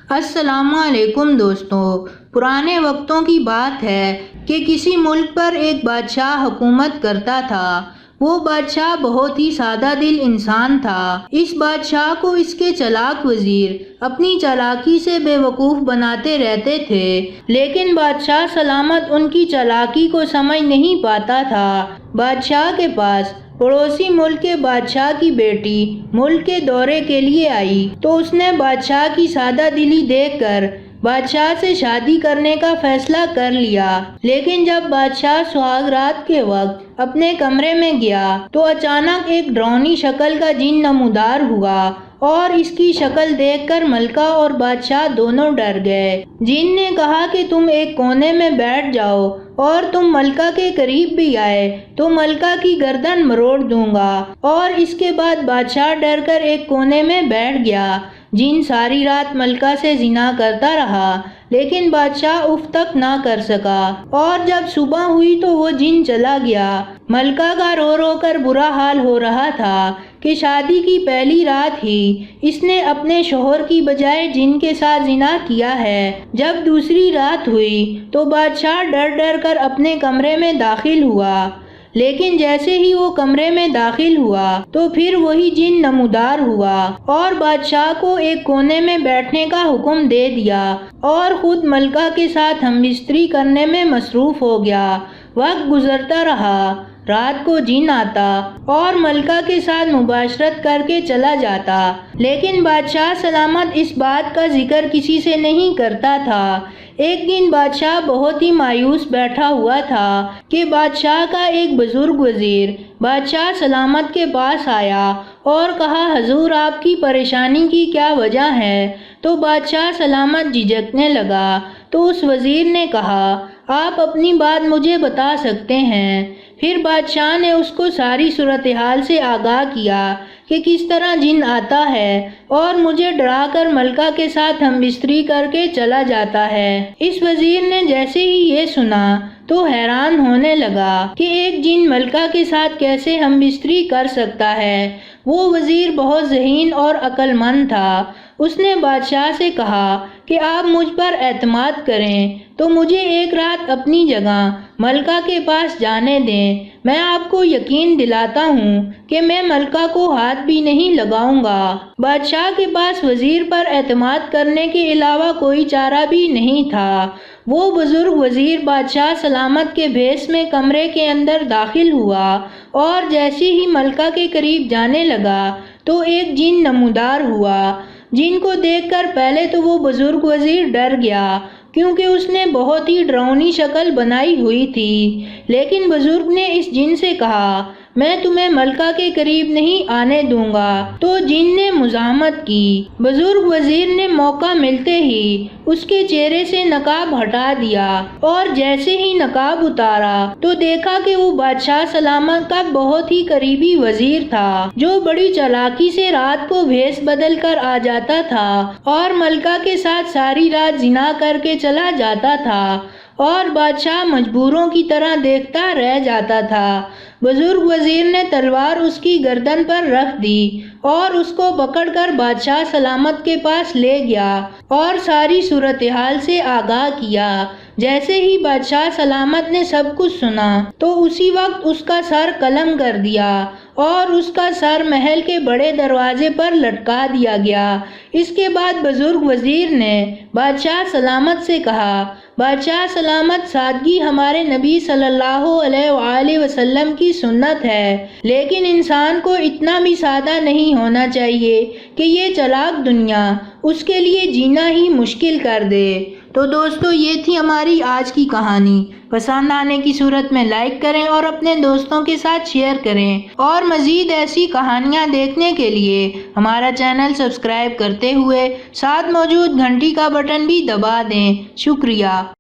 السلام علیکم دوستوں، پرانے وقتوں کی بات ہے کہ کسی ملک پر ایک بادشاہ حکومت کرتا تھا۔ وہ بادشاہ بہت ہی سادہ دل انسان تھا۔ اس بادشاہ کو اس کے چالاک وزیر اپنی چالاکی سے بے وقوف بناتے رہتے تھے، لیکن بادشاہ سلامت ان کی چالاکی کو سمجھ نہیں پاتا تھا۔ بادشاہ کے پاس پڑوسی ملک کے بادشاہ کی بیٹی ملک کے دورے کے لیے آئی تو اس نے بادشاہ کی سادہ دلی دیکھ کر بادشاہ سے شادی کرنے کا فیصلہ کر لیا۔ لیکن جب بادشاہ سہاگ رات کے وقت اپنے کمرے میں گیا تو اچانک ایک ڈراؤنی شکل کا جن نمودار ہوا اور اس کی شکل دیکھ کر ملکہ اور بادشاہ دونوں ڈر گئے۔ جن نے کہا کہ تم ایک کونے میں بیٹھ جاؤ اور تم ملکہ کے قریب بھی آئے تو ملکہ کی گردن مروڑ دوں گا، اور اس کے بعد بادشاہ ڈر کر ایک کونے میں بیٹھ گیا۔ جن ساری رات ملکہ سے زنا کرتا رہا لیکن بادشاہ اف تک نہ کر سکا، اور جب صبح ہوئی تو وہ جن چلا گیا۔ ملکہ کا رو رو کر برا حال ہو رہا تھا کہ شادی کی پہلی رات ہی اس نے اپنے شوہر کی بجائے جن کے ساتھ زنا کیا ہے۔ جب دوسری رات ہوئی تو بادشاہ ڈر ڈر کر اپنے کمرے میں داخل ہوا، لیکن جیسے ہی وہ کمرے میں داخل ہوا تو پھر وہی جن نمودار ہوا اور بادشاہ کو ایک کونے میں بیٹھنے کا حکم دے دیا اور خود ملکہ کے ساتھ ہم بستری کرنے میں مصروف ہو گیا۔ وقت گزرتا رہا، رات کو جن آتا اور ملکہ کے ساتھ مباشرت کر کے چلا جاتا، لیکن بادشاہ سلامت اس بات کا ذکر کسی سے نہیں کرتا تھا۔ ایک دن بادشاہ بہت ہی مایوس بیٹھا ہوا تھا کہ بادشاہ کا ایک بزرگ وزیر بادشاہ سلامت کے پاس آیا اور کہا، حضور آپ کی پریشانی کی کیا وجہ ہے؟ تو بادشاہ سلامت جھجکنے لگا تو اس وزیر نے کہا، آپ اپنی بات مجھے بتا سکتے ہیں۔ پھر بادشاہ نے اس کو ساری صورتحال سے آگاہ کیا کہ کس طرح جن آتا ہے اور مجھے ڈرا کر ملکہ کے ساتھ ہم بستری کر کے چلا جاتا ہے۔ اس وزیر نے جیسے ہی یہ سنا تو حیران ہونے لگا کہ ایک جن ملکہ کے ساتھ کیسے ہم بستری کر سکتا ہے۔ وہ وزیر بہت ذہین اور عقل مند تھا۔ اس نے بادشاہ سے کہا کہ آپ مجھ پر اعتماد کریں تو مجھے ایک رات اپنی جگہ ملکہ کے پاس جانے دیں۔ میں آپ کو یقین دلاتا ہوں کہ میں ملکہ کو ہاتھ بھی نہیں لگاؤں گا۔ بادشاہ کے پاس وزیر پر اعتماد کرنے کے علاوہ کوئی چارہ بھی نہیں تھا۔ وہ بزرگ وزیر بادشاہ سلامت کے بھیس میں کمرے کے اندر داخل ہوا اور جیسے ہی ملکہ کے قریب جانے لگا تو ایک جن نمودار ہوا۔ جن کو دیکھ کر پہلے تو وہ بزرگ وزیر ڈر گیا کیونکہ اس نے بہت ہی ڈراؤنی شکل بنائی ہوئی تھی، لیکن بزرگ نے اس جن سے کہا، میں تمہیں ملکہ کے قریب نہیں آنے دوں گا۔ تو جن نے مزاحمت کی۔ بزرگ وزیر نے موقع ملتے ہی اس کے چہرے سے نقاب ہٹا دیا اور جیسے ہی نقاب اتارا تو دیکھا کہ وہ بادشاہ سلامت کا بہت ہی قریبی وزیر تھا، جو بڑی چالاکی سے رات کو بھیس بدل کر آ جاتا تھا اور ملکہ کے ساتھ ساری رات زنا کر کے چلا جاتا تھا اور بادشاہ مجبوروں کی طرح دیکھتا رہ جاتا تھا۔ بزرگ وزیر نے تلوار اس کی گردن پر رکھ دی اور اس کو پکڑ کر بادشاہ سلامت کے پاس لے گیا اور ساری صورتحال سے آگاہ کیا۔ جیسے ہی بادشاہ سلامت نے سب کچھ سنا تو اسی وقت اس کا سر قلم کر دیا اور اس کا سر محل کے بڑے دروازے پر لٹکا دیا گیا۔ اس کے بعد بزرگ وزیر نے بادشاہ سلامت سے کہا، بادشاہ سلامت، سادگی ہمارے نبی صلی اللہ علیہ وآلہ وسلم کی سنت ہے، لیکن انسان کو اتنا بھی سادہ نہیں ہونا چاہیے کہ یہ چالاک دنیا اس کے لیے جینا ہی مشکل کر دے۔ تو دوستو، یہ تھی ہماری آج کی کہانی۔ پسند آنے کی صورت میں لائک کریں اور اپنے دوستوں کے ساتھ شیئر کریں، اور مزید ایسی کہانیاں دیکھنے کے لیے ہمارا چینل سبسکرائب کرتے ہوئے ساتھ موجود گھنٹی کا بٹن بھی دبا دیں۔ شکریہ۔